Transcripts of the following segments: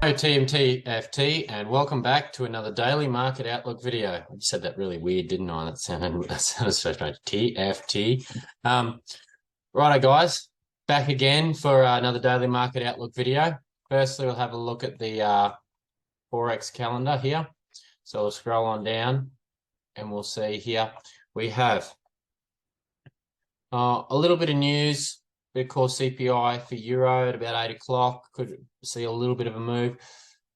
Hello TMTFT, and welcome back to another daily market outlook video. I just said that really weird, didn't I? That sounded so strange. TFT. Righto, guys, back again for another daily market outlook video. Firstly, we'll have a look at the Forex calendar here. So we'll scroll on down and we'll see here we have a little bit of news. Bit of core CPI for Euro at about 8 o'clock. Could see a little bit of a move.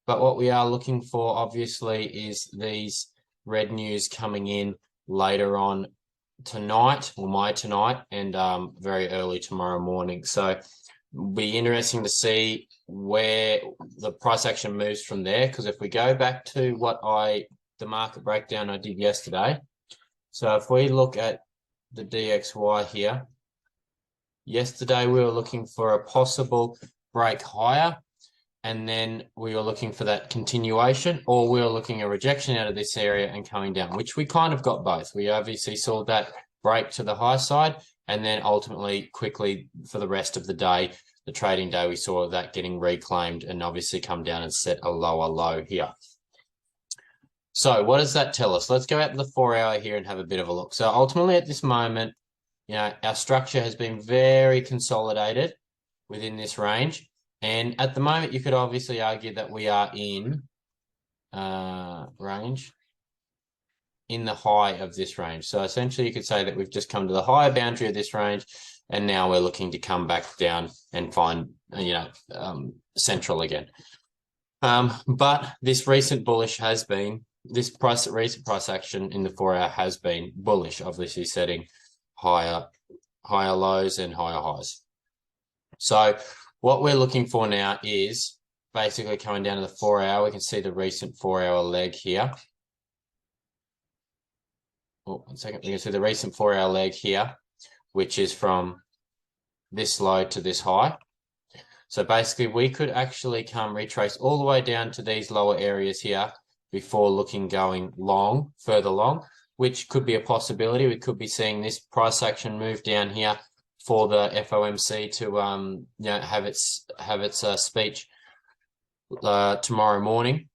But what we are looking for, obviously, is these red news coming in later on tonight, or my tonight, and very early tomorrow morning. So it'll be interesting to see where the price action moves from there. Because if we go back to the market breakdown I did yesterday. So if we look at the DXY here, yesterday we were looking for a possible break higher, and then we were looking for that continuation, or we were looking at a rejection out of this area and coming down, which we kind of got both. We obviously saw that break to the high side, and then ultimately quickly for the rest of the day, the trading day, we saw that getting reclaimed and obviously come down and set a lower low here. So what does that tell us? Let's go out to the 4 hour here and have a bit of a look. So ultimately at this moment, our structure has been very consolidated within this range. And at the moment, you could obviously argue that we are in range in the high of this range. So essentially, you could say that we've just come to the higher boundary of this range, and now we're looking to come back down and find, central again. But this recent bullish has been, recent price action in the 4 hour has been bullish, obviously setting higher lows and higher highs. So what we're looking for now is basically coming down to the 4 hour. We can see the recent 4 hour leg here. Oh, 1 second. We can see the recent 4 hour leg here, which is from this low to this high. So basically we could actually retrace all the way down to these lower areas here before going long, further long, which could be a possibility. We could be seeing this price action move down here for the FOMC to have its speech tomorrow morning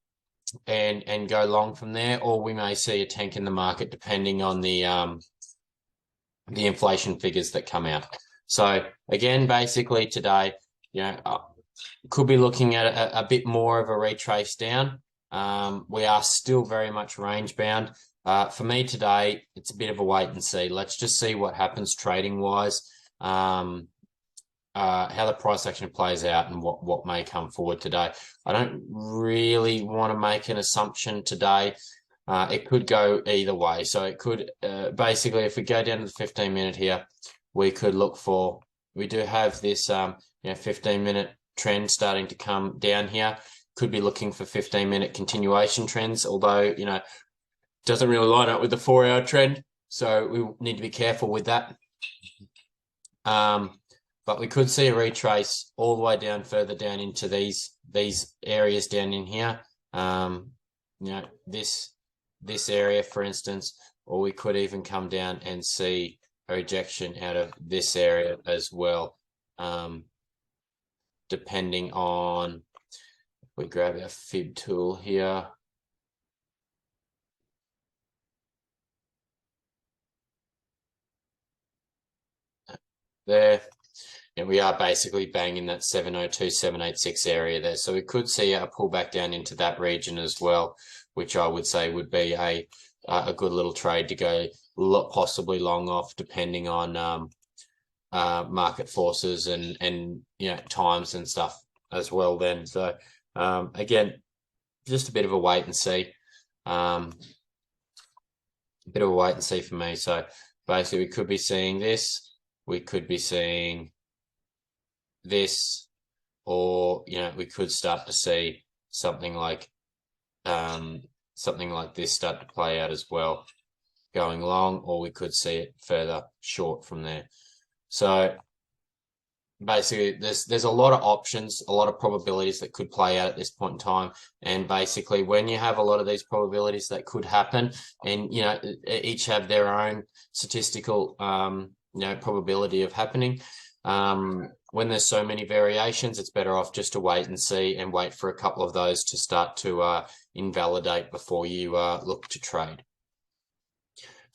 and go long from there, or we may see a tank in the market depending on the inflation figures that come out. So again, basically today, could be looking at a bit more of a retrace down. We are still very much range bound. For me today, it's a bit of a wait and see. Let's just see what happens trading wise, how the price action plays out and what may come forward today. I don't really want to make an assumption today. It could go either way. So it could basically, if we go down to the 15-minute here, we could look for, we do have this 15-minute trend starting to come down here. Could be looking for 15-minute continuation trends, although, doesn't really line up with the 4 hour trend. So we need to be careful with that. But we could see a retrace all the way down, further down into these areas down in here. This area, for instance, or we could even come down and see a rejection out of this area as well. Depending on, if we grab our fib tool here. There, and we are basically banging that 702, 786 area there. So we could see a pullback down into that region as well, which I would say would be a good little trade to go possibly long off, depending on market forces and times and stuff as well then. So again, just a bit of a wait and see. A bit of a wait and see for me. So basically we could be seeing this. We could be seeing this, or we could start to see something like this start to play out as well, going long, or we could see it further short from there. So basically there's a lot of options, a lot of probabilities that could play out at this point in time. And basically when you have a lot of these probabilities that could happen, and each have their own statistical probability of happening, when there's so many variations, it's better off just to wait and see and wait for a couple of those to start to invalidate before you look to trade.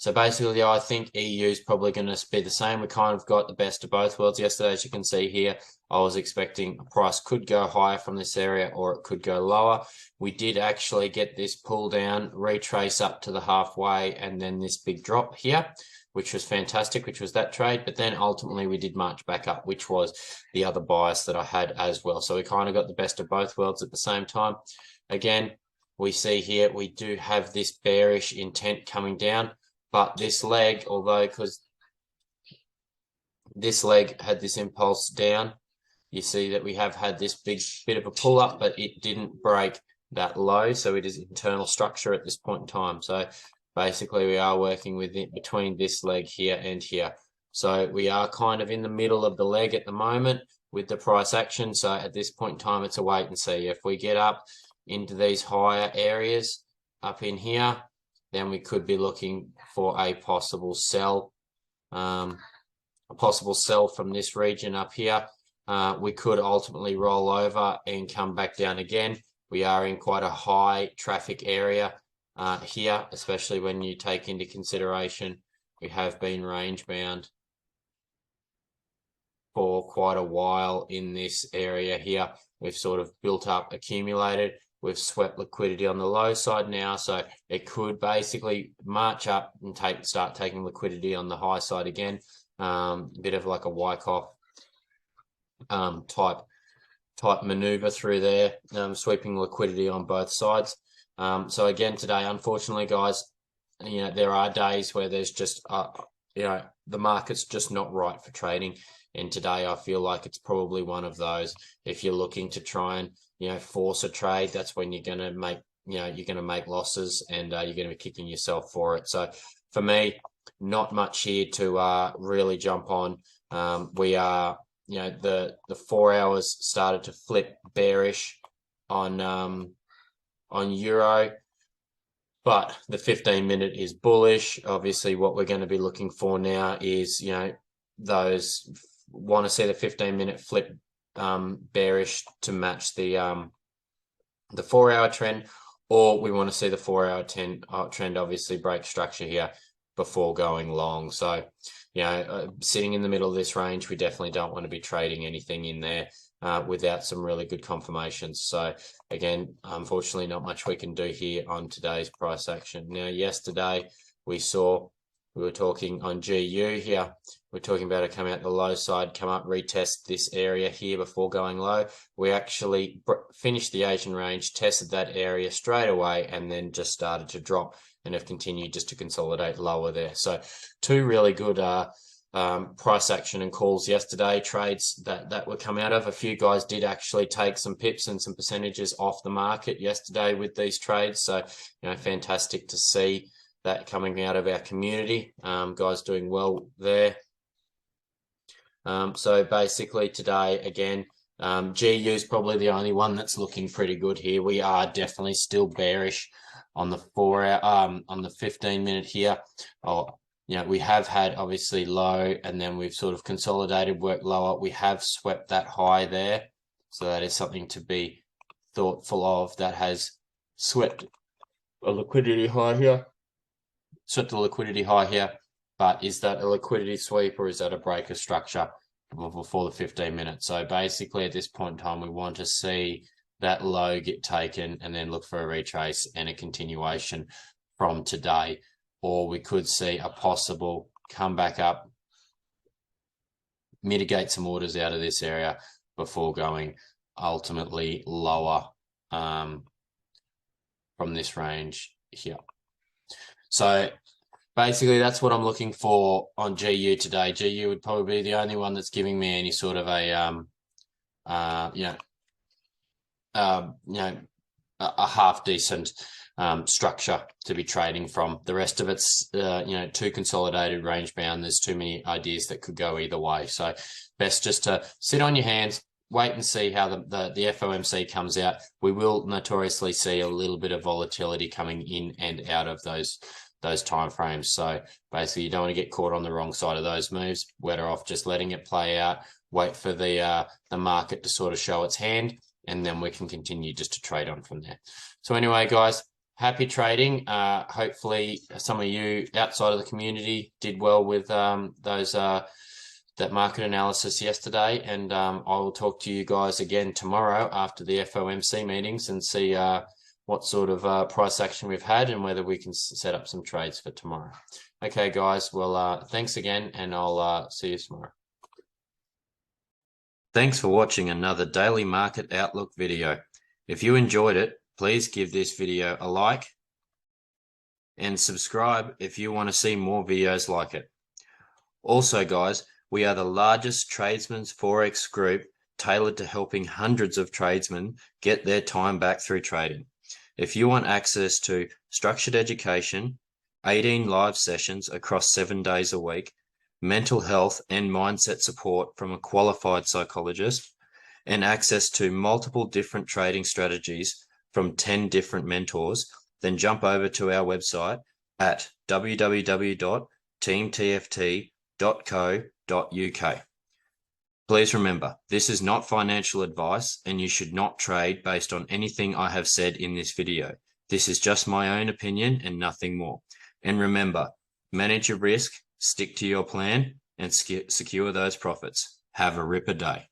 So basically, I think EU is probably going to be the same. We kind of got the best of both worlds yesterday. As you can see here, I was expecting a price could go higher from this area or it could go lower. We did actually get this pull down, retrace up to the halfway, and then this big drop here, which was fantastic, which was that trade. But then ultimately we did march back up, which was the other bias that I had as well. So we kind of got the best of both worlds at the same time. Again, we see here we do have this bearish intent coming down. But this leg, although because this leg had this impulse down, you see that we have had this big bit of a pull up, but it didn't break that low. So it is internal structure at this point in time. So basically we are working with it between this leg here and here. So we are kind of in the middle of the leg at the moment with the price action. So at this point in time, it's a wait and see. If we get up into these higher areas up in here, then we could be looking for a possible sell from this region up here. We could ultimately roll over and come back down again. We are in quite a high traffic area here, especially when you take into consideration we have been range bound for quite a while in this area here. We've sort of built up, accumulated. We've swept liquidity on the low side now, so it could basically march up and start taking liquidity on the high side again. Bit of like a Wyckoff type maneuver through there, sweeping liquidity on both sides. So again today, unfortunately, guys, there are days where there's just the market's just not right for trading, and today I feel like it's probably one of those. If you're looking to try and force a trade, that's when you're going to make, you're going to make losses, and you're going to be kicking yourself for it. So for me, not much here to really jump on. We are, the 4 hours started to flip bearish on Euro, but the 15-minute is bullish. Obviously, what we're going to be looking for now is, those want to see the 15-minute flip bearish to match the 4-hour trend, or we want to see the 4-hour trend obviously break structure here before going long. So sitting in the middle of this range, we definitely don't want to be trading anything in there without some really good confirmations. So again, unfortunately, not much we can do here on today's price action. Now, yesterday we were talking on GU here. We're talking about it come out the low side, come up, retest this area here before going low. We actually finished the Asian range, tested that area straight away, and then just started to drop and have continued just to consolidate lower there. So two really good price action and calls yesterday, trades that were come out of. A few guys did actually take some pips and some percentages off the market yesterday with these trades. So, fantastic to see that coming out of our community. Guys doing well there. So basically today, again, GU is probably the only one that's looking pretty good here. We are definitely still bearish on the 4-hour, on the 15-minute here. We have had obviously low, and then we've sort of consolidated, worked lower. We have swept that high there. So that is something to be thoughtful of. That has swept a liquidity high here. Swept the liquidity high here. But is that a liquidity sweep, or is that a break of structure before the 15 minutes? So basically at this point in time, we want to see that low get taken and then look for a retrace and a continuation from today. Or we could see a possible come back up, mitigate some orders out of this area before going ultimately lower from this range here. So basically, that's what I'm looking for on GU today. GU would probably be the only one that's giving me any sort of a half decent structure to be trading from. The rest of it's too consolidated, range bound. There's too many ideas that could go either way. So best just to sit on your hands, wait and see how the FOMC comes out. We will notoriously see a little bit of volatility coming in and out of those those time frames. So basically, you don't want to get caught on the wrong side of those moves. Better off just letting it play out, wait for the market to sort of show its hand, and then we can continue just to trade on from there. So anyway, guys, happy trading. Hopefully some of you outside of the community did well with that market analysis yesterday, and I will talk to you guys again tomorrow after the FOMC meetings and see what sort of price action we've had and whether we can set up some trades for tomorrow. Okay, guys. Well, thanks again, and I'll see you tomorrow. Thanks for watching another Daily Market Outlook video. If you enjoyed it, please give this video a like and subscribe if you want to see more videos like it. Also, guys, we are the largest Tradesmen Forex group tailored to helping hundreds of tradesmen get their time back through trading. If you want access to structured education, 18 live sessions across 7 days a week, mental health and mindset support from a qualified psychologist, and access to multiple different trading strategies from 10 different mentors, then jump over to our website at www.teamtft.co.uk. Please remember, this is not financial advice, and you should not trade based on anything I have said in this video. This is just my own opinion and nothing more. And remember, manage your risk, stick to your plan, and secure those profits. Have a ripper day.